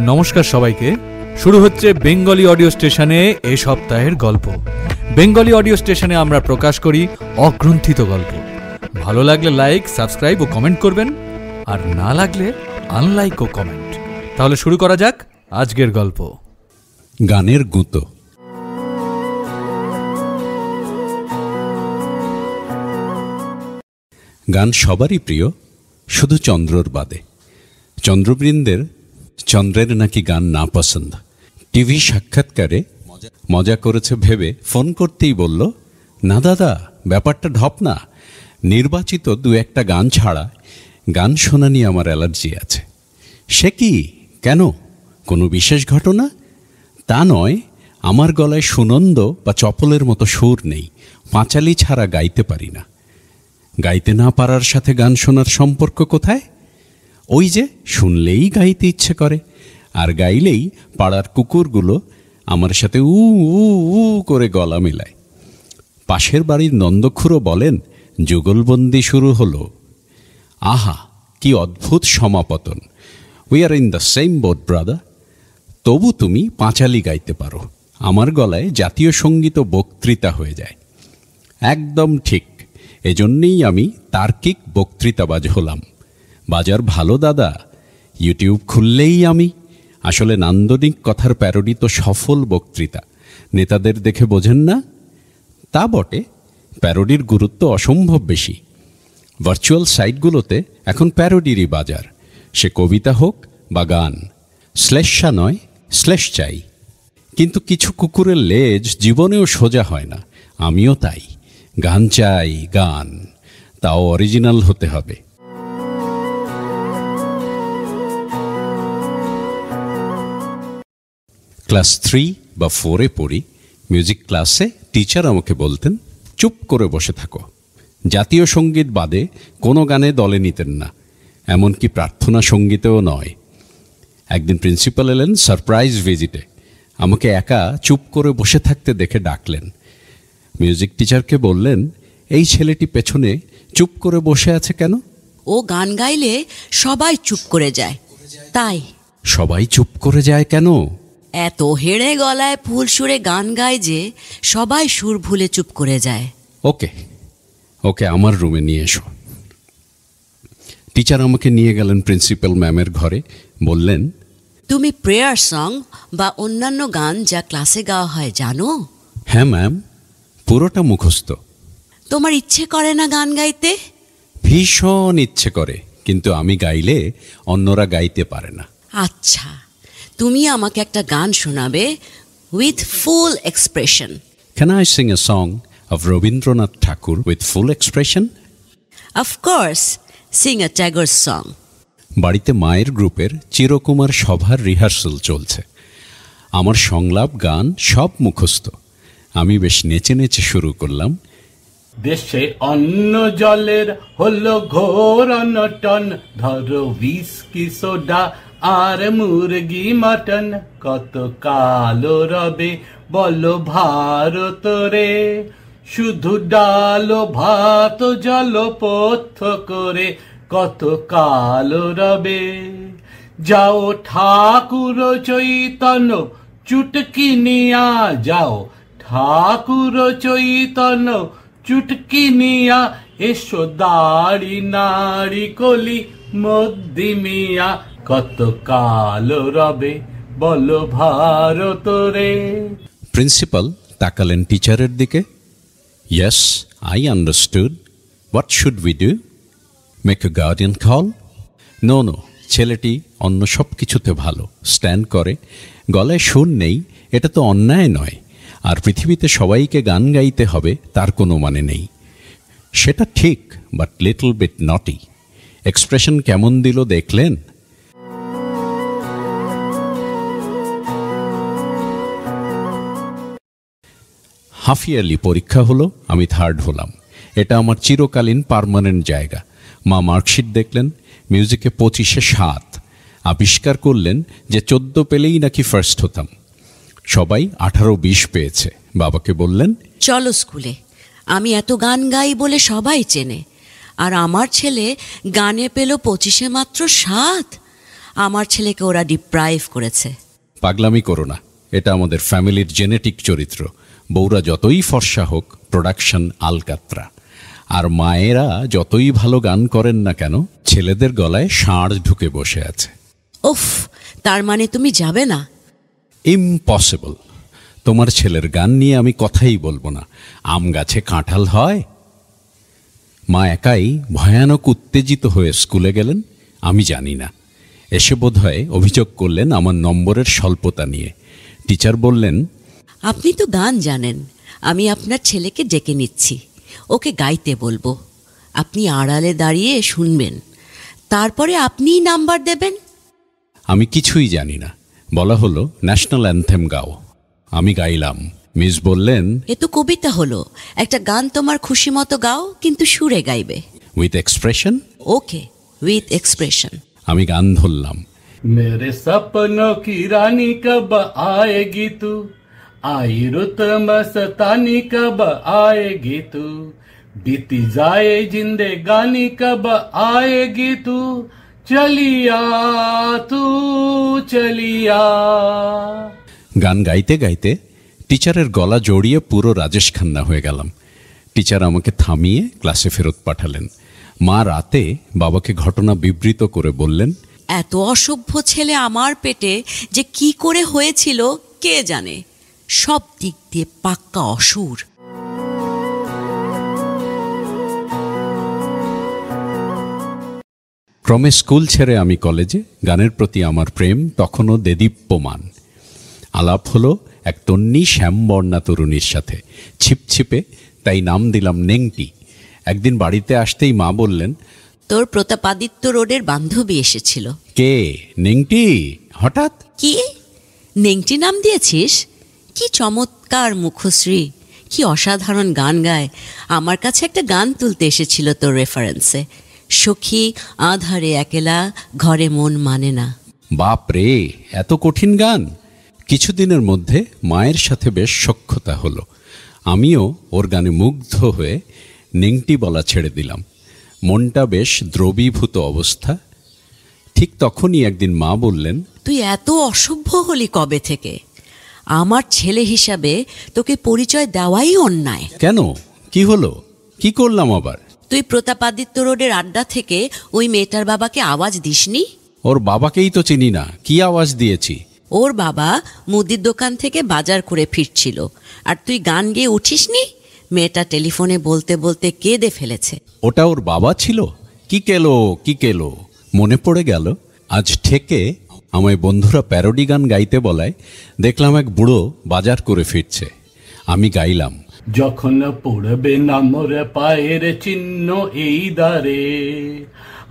নমস্কার সবাইকে। শুরু হচ্ছে বেঙ্গলি অডিও স্টেশনে এ সপ্তাহের গল্প। বেঙ্গলি অডিও স্টেশনে আমরা প্রকাশ করি অগ্রন্থিত গল্প। ভালো লাগলে লাইক, সাবস্ক্রাইব ও কমেন্ট করবেন, আর না লাগলে আনলাইক ও কমেন্ট। তাহলে শুরু করা যাক আজকের গল্প। গানের গুঁতো। গান সবারই প্রিয়, শুধু চন্দ্রর বাদে। চন্দ্রবৃন্দের চন্দ্রের নাকি গান না পছন্দ। টিভি সাক্ষাৎকারে মজা করেছে ভেবে ফোন করতেই বলল, না দাদা, ব্যাপারটা ঢপ না। নির্বাচিত দু একটা গান ছাড়া গান শোনা নিয়ে আমার অ্যালার্জি আছে। সে কি, কেন? কোনো বিশেষ ঘটনা? তা নয়, আমার গলায় সুনন্দ বা চপলের মতো সুর নেই। পাঁচালি ছাড়া গাইতে পারি না। গাইতে না পারার সাথে গান শোনার সম্পর্ক কোথায়? ওই যে শুনলেই গাইতে ইচ্ছে করে, আর গাইলেই পাড়ার কুকুরগুলো আমার সাথে উ উ উ করে গলা মেলায়। পাশের বাড়ির নন্দখুড়ো বলেন, যুগলবন্দি শুরু হলো। আহা, কি অদ্ভুত সমাপতন! We are in the same boat brother. তবু তুমি পাঁচালি গাইতে পারো, আমার গলায় জাতীয় সঙ্গীত ও বক্তৃতা হয়ে যায়। একদম ঠিক, এজন্যেই আমি তার্কিক বক্তৃতাবাজ হলাম। বাজার ভালো দাদা, ইউটিউব খুললেই আমি। আসলে নান্দনিক কথার প্যারোডি তো সফল বক্তৃতা। নেতাদের দেখে বোঝেন না? তা বটে, প্যারোডির গুরুত্ব অসম্ভব বেশি। ভার্চুয়াল সাইটগুলোতে এখন প্যারোডিরই বাজার। সে কবিতা হোক বা গান, শ্লেষা নয়, শ্লেষ চাই। কিন্তু কিছু কুকুরের লেজ জীবনেও সোজা হয় না। আমিও তাই, গান চাই, গান, তাও অরিজিনাল হতে হবে। ক্লাস 3 বা 4-এ পড়ি। মিউজিক ক্লাসে টিচার আমাকে বলতেন, চুপ করে বসে থাকো। জাতীয় সঙ্গীত বাদে কোনো গানে দলে নিতেন না, এমনকি প্রার্থনা সঙ্গীতেও নয়। একদিন প্রিন্সিপাল এলেন সারপ্রাইজ ভিজিটে। আমাকে একা চুপ করে বসে থাকতে দেখে ডাকলেন। মিউজিক টিচারকে বললেন, এই ছেলেটি পেছনে চুপ করে বসে আছে কেন? ও গান গাইলে সবাই চুপ করে যায়, তাই। সবাই চুপ করে যায় কেন? এত হেড়ে গলায় ফুল সুরে গান গায় যে সবাই সুর ভুলে চুপ করে যায়। ওকে ওকে, আমার রুমে নিয়ে এসো। টিচার আমাকে নিয়ে গেলেন প্রিন্সিপাল ম্যামের ঘরে। বললেন, তুমি প্রেয়ার সং বা অন্যান্য গান যা ক্লাসে গাওয়া হয় জানো? হ্যাঁ ম্যাম, পুরোটা মুখস্থ। তোমার ইচ্ছে করে না গান গাইতে? ভীষণ ইচ্ছে করে, কিন্তু আমি গাইলে অন্যরা গাইতে পারে না। আচ্ছা, তুমি আমাকে একটা গান শোনাবে with full expression. Can I sing a song of Rabindranath Tagore with full expression? Of course, sing a Tagore song. বাড়িতে মায়ের গ্রুপের চিরকুমার সভার রিহার্সাল চলছে। আমার সংলাপ, গান সব মুখস্থ। আমি বেশ নেচে নেচে শুরু করলাম। দেশে অন্ন জলের হলো ঘোর অনটন, ধরো হুইস্কি সোডা আর মুরগি মটন। কত কালো রবে বলো ভারত রে, শুধু ডাল ভাত জলপথ্য করে কত কালো রবে। যাও ঠাকুর চৈতন্য চুটকি নিয়া, যাও ঠাকুর চৈতন্য চুটকি নিয়া, এসো দাড়ি নাড়ি কলি মধ্যমিয়া। কত কালো রবে বলো ভারত রে। প্রিন্সিপাল তাকালেন টিচারের দিকে। Yes, I understood. What should we do? Make a guardian call? No, ছেলেটি অন্য সব কিছুতে ভালো, স্ট্যান্ড করে। গলায় সুর নেই, এটা তো অন্যায় নয়। আর পৃথিবীতে সবাইকে গান গাইতে হবে তার কোনো মানে নেই। সেটা ঠিক, বাট লিটল বিট নটি। এক্সপ্রেশন কেমন দিল দেখলেন? হাফ ইয়ারলি পরীক্ষা হলো, আমি 3rd হলাম। এটা আমার চিরকালীন পার্মানেন্ট জায়গা। মা মার্কশিট দেখলেন, মিউজিকে 25-এ 7। আবিষ্কার করলেন যে 14 পেলেই নাকি ফার্স্ট হতাম। সবাই 18-20 পেয়েছে। বাবাকে বললেন, চলো স্কুলে, আমি এত গান গাই বলে সবাই চেনে। আর আমার ছেলে গানে পেল 25-এ মাত্র 7। আমার ছেলেকে ওরা ডিপ্রাইভ করেছে। পাগলামি করো না, এটা আমাদের ফ্যামিলির জেনেটিক চরিত্র। বউরা যতই ফর্সা হোক, প্রোডাকশন আলকাত্রা। আর মায়েরা যতই ভালো গান করেন না কেন, ছেলেদের গলায় ষাঁড় ঢুকে বসে আছে। উফ, তার মানে তুমি যাবে না? ইম্পসিবল। তোমার ছেলের গান নিয়ে আমি কথাই বলবো না। আম গাছে কাঁঠাল হয়? মা একাই ভয়ানক উত্তেজিত হয়ে স্কুলে গেলেন, আমি জানি না। এসে বোধহয় অভিযোগ করলেন আমার নম্বরের স্বল্পতা নিয়ে। টিচার বললেন, আপনি তো গান জানেন, আমি আপনার ছেলেকে ডেকে নিচ্ছি, ওকে গাইতে বলবো। আপনি আড়ালে দাঁড়িয়ে শুনবেন, তারপরে আপনিই নাম্বার দেবেন। আমি কিছুই জানি না। বলা হলো ন্যাশনাল অ্যানথেম গাও। আমি গাইলাম। মিস বললেন, এ তো কবিতা হলো। একটা গান তোমার খুশি মতো গাও, কিন্তু সুরে গাইবে। With expression. Okay, with expression. আমি গান ধরলাম। मेरे सपनों की रानी कब आएगी तू, आई रुत मस्तानी कब आएगी तू, बीती जाए जिंदगानी कब आएगी तू, चलिया तू चलिया। গান গাইতে গাইতে টিচারের গলা জড়িয়ে পুরো রাজেশ খান্না হয়ে গেলাম। টিচার আমাকে থামিয়ে ক্লাসে ফেরত পাঠালেন। মা রাতে বাবাকে ঘটনা বিবৃত করে বললেন, এত অসভ্য ছেলে আমার পেটে যে কি করে হয়েছিল কে জানে, সব দিক দিয়ে পাক্কা অসুর। ক্রমে স্কুল ছেড়ে আমি কলেজে। গানের প্রতি আমার প্রেম তখনও দেদীপ্যমান। আলাপ হলো এক তন্নি শ্যামবর্ণা তরুণীর সাথে, ছিপছিপে, তাই নাম দিলাম নেংটি। একদিন বাড়িতে আসতেই মা বললেন, তোর প্রতাপাদিত্য রোডের বান্ধবী এসেছিল। কে নেংটি? হঠাৎ? কি নেংটি নাম দিয়েছিস? কি চমৎকার মুখশ্রী, কি অসাধারণ গান গায়। আমার কাছে একটা গান তুলতে এসেছিল তোর রেফারেন্সে, সখী আধারে একেলা ঘরে মন মানে না। বাপ রে, এত কঠিন গান! কিছুদিনের মধ্যে মায়ের সাথে বেশ সখ্যতা হলো। আমিও ওর গানে মুগ্ধ হয়ে নেংটি বলা ছেড়ে দিলাম। মনটা বেশ দ্রবীভূত অবস্থা। ঠিক তখনই একদিন মা বললেন, তুই এত অসভ্য হলি কবে থেকে? আমার ছেলে হিসাবে তোকে পরিচয় দেওয়াই অন্যায়। কেন? কি হলো? কি করলাম আবার? তুই প্রতাপাদিত্য রোডের আড্ডা থেকে ওই মেয়েটার বাবাকে আওয়াজ দিসনি? ওর বাবাকেই তো চিনি না, কি আওয়াজ দিয়েছি? ওর বাবা মুদির দোকান থেকে বাজার করে ফিরছিল, আর তুই গান গেয়ে উঠিসনি? মেয়েটা টেলিফোনে বলতে বলতে কেঁদে ফেলেছে। ওটা ওর বাবা ছিল? কি কেলো কি কেলো! মনে পড়ে গেল, আজ থেকে আমায় বন্ধুরা প্যারোডি গান গাইতে বলায় দেখলাম এক বুড়ো বাজার করে ফিরছে। আমি গাইলাম, যখন পড়বে না মোর পায়ের চিহ্ন এই দ্বারে,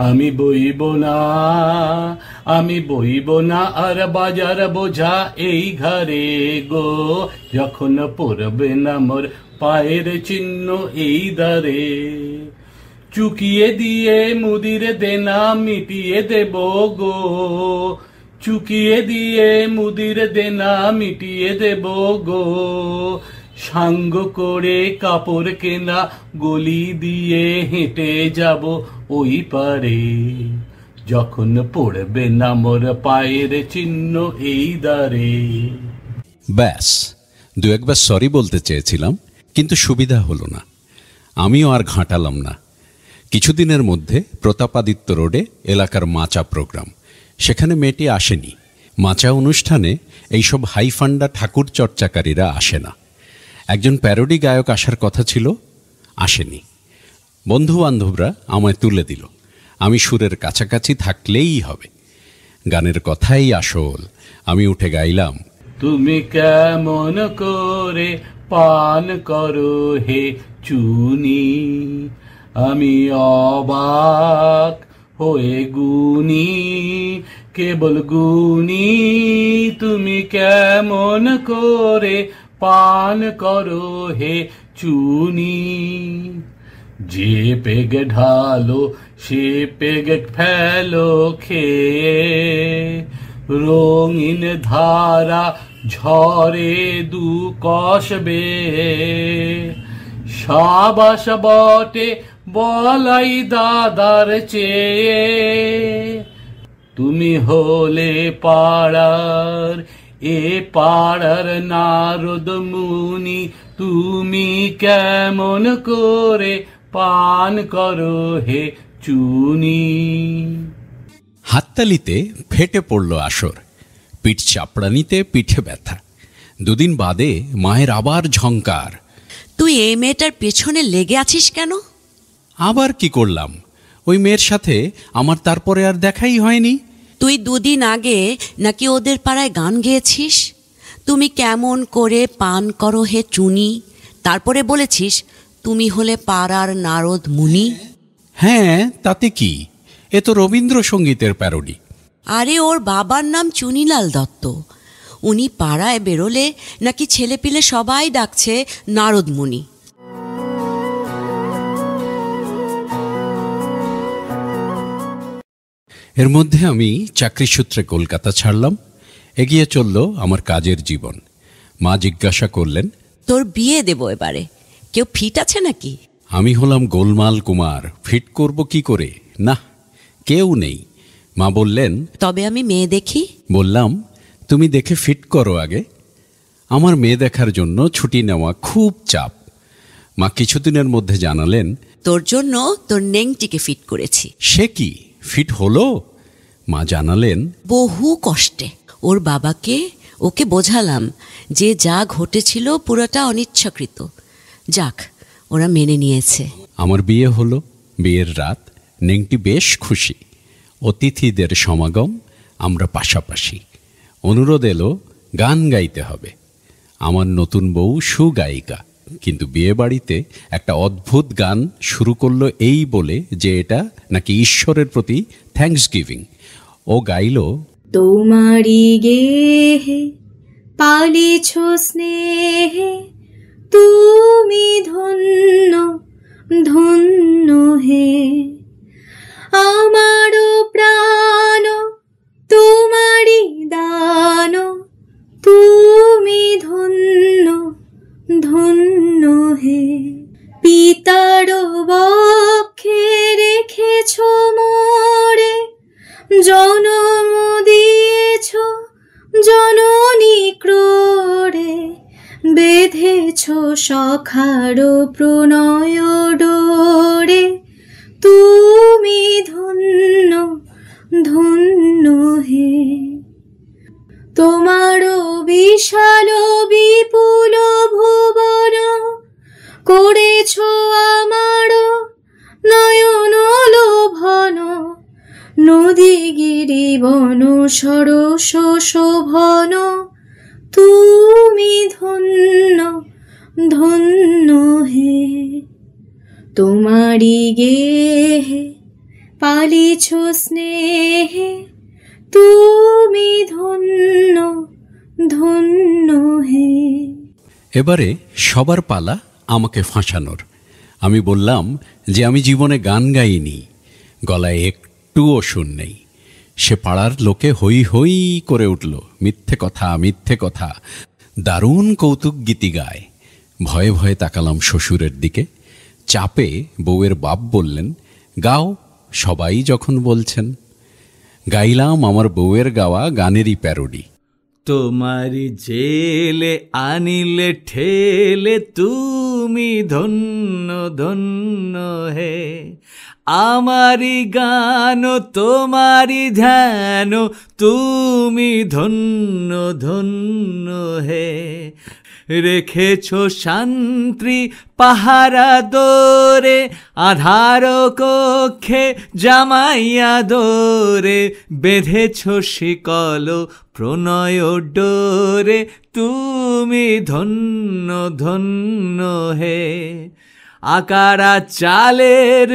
আমি বইব না, আমি বইব না আর বাজার বোঝা এই ঘরে গো। যখন পড়বে না মোর পায়ের চিহ্ন এই দ্বারে, চুকিয়ে দিয়ে মুদির দেনা মিটিয়ে দেব গো, চুকিয়ে দিয়ে মুদির দেনা মিটিয়ে দেব গো। সাঙ্গ করে কাপড় কেনা গলি দিয়ে হেঁটে যাব ওই পারে, যখন পড়বে না মোর পায়ের চিহ্ন এই দ্বারে। ব্যাস, দু একবার সরি বলতে চেয়েছিলাম, কিন্তু সুবিধা হলো না। আমিও আর ঘাঁটালাম না। কিছুদিনের মধ্যে প্রতাপাদিত্য রোডে এলাকার মাচা প্রোগ্রাম। সেখানে মেয়েটি আসেনি। মাচা অনুষ্ঠানে এইসব হাইফান্ডা ঠাকুর চর্চাকারীরা আসে না। একজন প্যারোডি গায়ক আসার কথা ছিল, আসেনি। বন্ধু বান্ধবরা আমায় তুলে দিল। আমি সুরের কাছাকাছি থাকলেই হবে। গানের কথাই আসল। আমি উঠে গাইলাম, তুমি কেমন করে পান করো হে চুনি, আমি অবাক হয়ে গুনি, কেবল গুনি। তুমি কেমন করে পান করো হে চুনি, যে পেগ ঢালো সে পেগ ফেলো খেয়ে, রঙিন ধারা ঝরে দু কষবে, সাবাস বটে বলাই দাদার চেয়ে, তুমি হলে পাড়ার, এ পাড়ার নারদ মুনি, তুমি কেমন করে পান করো হে চুনি। হাততালিতে ফেটে পড়ল আসর, পিঠ চাপড়ানিতে পিঠে ব্যথা। দুদিন বাদে মায়ের আবার ঝংকার, তুই এই মেয়েটার পেছনে লেগে আছিস কেন? আবার কি করলাম? ওই মেয়ের সাথে আমার তারপরে আর দেখাই হয়নি। তুই দুদিন আগে নাকি ওদের পাড়ায় গান গেয়েছিস, তুমি কেমন করে পান করো হে চুনি, তারপরে বলেছিস তুমি হলে পাড়ার নারদ মুনি। হ্যাঁ, তাতে কি? এ তো রবীন্দ্রসঙ্গীতের প্যারোডি। আরে ওর বাবার নাম চুনিলাল দত্ত। উনি পাড়ায় বেরোলে নাকি ছেলেপিলে সবাই ডাকছে নারদ মুনি। এর মধ্যে আমি চাকরি সূত্রে কলকাতা ছাড়লাম। এগিয়ে চলল আমার কাজের জীবন। মা জিজ্ঞাসা করলেন, তোর বিয়ে দেব এবারে, কেউ ফিট আছে নাকি? আমি হলাম গোলমাল কুমার, ফিট করব কি করে? না, কেউ নেই। মা বললেন, তবে আমি মেয়ে দেখি। বললাম, তুমি দেখে ফিট করো আগে। আমার মেয়ে দেখার জন্য ছুটি নেওয়া খুব চাপ। মা কিছুদিনের মধ্যে জানালেন, তোর জন্য তোর নেংটিকে ফিট করেছি। সে কি, ফিট হলো? মা জানালেন, বহু কষ্টে ওর বাবাকে ওকে বোঝালাম যে যা ঘটেছিল পুরোটা অনিচ্ছাকৃত। যাক, ওরা মেনে নিয়েছে। আমার বিয়ে হলো। বিয়ের রাত, নেংটি বেশ খুশি। অতিথিদের সমাগম, আমরা পাশাপাশি। অনুরোধ এলো, গান গাইতে হবে। আমার নতুন বউ সুগায়িকা, কিন্তু বিয়ে বাড়িতে একটা অদ্ভুত গান শুরু করলো এই বলে যে এটা নাকি ঈশ্বরের প্রতি থ্যাঙ্কস গিভিং। ও গাইল, তোমারি গেহে পালিছ স্নেহে, তুমি ধন্য ধন্য হে। আমারও প্রাণ তোমারি দান, তুমি ধন্য ধন্য হে। পিতার বক্ষে রেখেছ মোরে, জনম দিয়েছ জননী ক্রোড়ে। বেঁধেছ সখার প্রণয় ডোরে, তুমি ধন্য ধন্য হে। তোমার বিশাল বিপুল ভুবন, করেছ আমার নয়ন লোভন। নদী গিরি বন সরস শোভন, তুমি ধন্য ধন্য হে। তোমারি গেহে পালিছ স্নেহে, তুমি ধন্য ধন্য হে। এবারে সবার পালা আমাকে ফাঁসানোর। আমি বললাম যে আমি জীবনে গান গাইনি, গলায় একটুও সুর নেই। সে পাড়ার লোকে হই হই করে উঠল, মিথ্যে কথা মিথ্যে কথা, দারুণ কৌতুক গীতি গায়। ভয়ে ভয়ে তাকালাম শ্বশুরের দিকে। চাপে বউয়ের বাপ বললেন, গাও, সবাই যখন বলছেন। গাইলাম আমার বউয়ের গাওয়া গানেরই প্যারোডি। তোমারি জেলে আনিলে ঠেলে, তুমি ধন্য ধন্য হে। আমারি গান তোমারি ধ্যান, তুমি ধন্য ধন্য হে। রেখেছ শান্তি পাহারা দোরে, আধার কক্ষে জামাইয়া দোরে। বেঁধেছ শিকল প্রণয় ডোরে, তুমি ধন্য ধন্য হে। আকারা চালের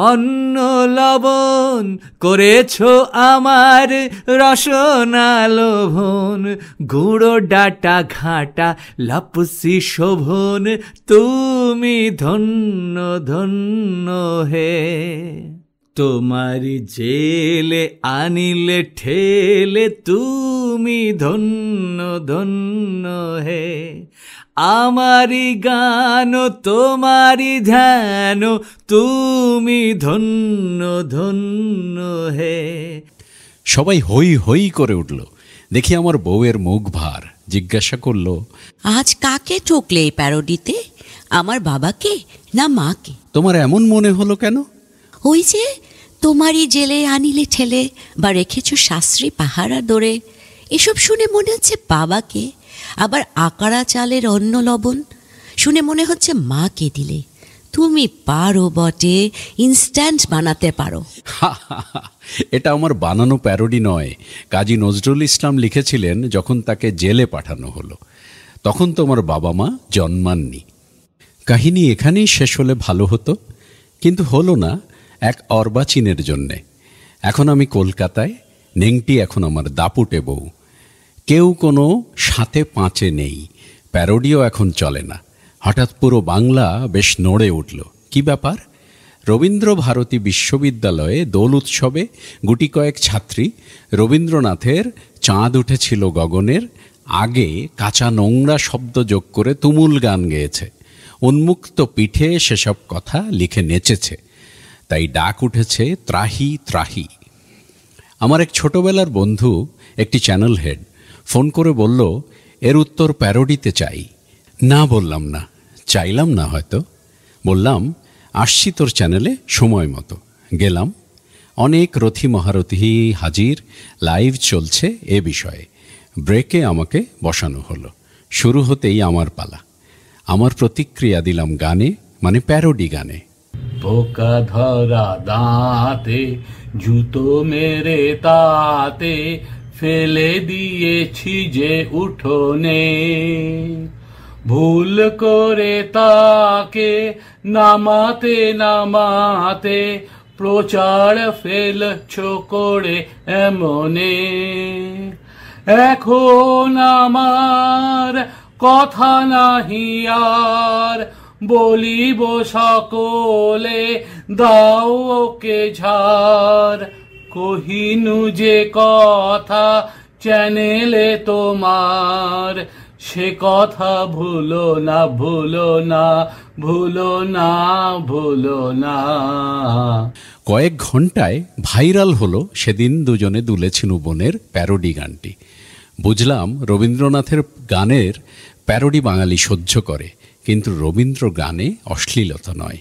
অন্ন লবণ, করেছ আমার রসনা লোভন। গুঁড়ো ডাটা ঘাটা লাপসি শোভন, তুমি ধন্য ধন্য হে। তোমারি জেলে আনিলে ঠেলে, তুমি ধন্য ধন্য হে। আমারি গান তোমারি ধ্যান, তুমি ধন্য ধন্য হে। সবাই হই হই করে উঠল। দেখি আমার বউয়ের মুখ ভার, জিজ্ঞাসা করলো, আজ কাকে ঠকলে এই প্যারোডিতে? আমার বাবাকে না মাকে? তোমার এমন মনে হলো কেন? ওই যে তোমারই জেলে আনিলে ঠেলে বা রেখেছ শাস্ত্রী পাহারা দরে, এসব শুনে মনে হচ্ছে বাবাকে। আবার আকারা চালের অন্ন লবণ শুনে মনে হচ্ছে মাকে দিলে। তুমি পারো বটে, ইনস্ট্যান্ট বানাতে পারো। এটা আমার বানানো প্যারোডি নয়। কাজী নজরুল ইসলাম লিখেছিলেন যখন তাকে জেলে পাঠানো হলো, তখন তোমার বাবা মা জন্মাননি। কাহিনী এখানেই শেষ হলে ভালো হতো, কিন্তু হলো না এক অর্বাচীনের জন্যে। এখন আমি কলকাতায়, নেংটি এখন আমার দাপুটে বউ। কেউ কোনো সাথে পাঁচে নেই, প্যারোডিও এখন চলে না। হঠাৎ পুরো বাংলা বেশ নড়ে উঠল। কি ব্যাপার? রবীন্দ্র ভারতী বিশ্ববিদ্যালয়ে দোল উৎসবে গুটি কয়েক ছাত্রী রবীন্দ্রনাথের চাঁদ উঠেছিল গগনের আগে কাঁচা নোংরা শব্দ যোগ করে তুমুল গান গেয়েছে। উন্মুক্ত পিঠে সেসব কথা লিখে নেচেছে। তাই ডাক উঠেছে ত্রাহি ত্রাহি। আমার এক ছোটবেলার বন্ধু, একটি চ্যানেল হেড, ফোন করে বলল, এর উত্তর প্যারোডিতে চাই। না বললাম না, চাইলাম না হয়তো, বললাম আসছি তোর চ্যানেলে সময় মতো। গেলাম, অনেক রথী মহারথী হাজির, লাইভ চলছে এ বিষয়ে। ব্রেকে আমাকে বসানো হলো। শুরু হতেই আমার পালা। আমার প্রতিক্রিয়া দিলাম গানে, মানে প্যারোডি গানে। পোকা ধরা দাঁতে জুতো মেরে তাতে ফেলে দিয়েছি যে উঠোনে, ভুল করে তাকে নামাতে নামাতে প্রচার ফেলছ করে এমনে। এখন আমার কথা নাহি আর, বলিব সকলে দাও ওকে ঝাড়। কহিনু যে কথা চ্যানেলে তোমার, সে কথা ভুলো না ভুলো না ভুলো না ভুলো না। কয়েক ঘন্টায় ভাইরাল হলো সেদিন দুজনে দুলেছিল বোনের প্যারোডি গানটি। বুঝলাম রবীন্দ্রনাথের গানের প্যারোডি বাঙালি সহ্য করে, কিন্তু রবীন্দ্র গানে অশ্লীলতা নয়।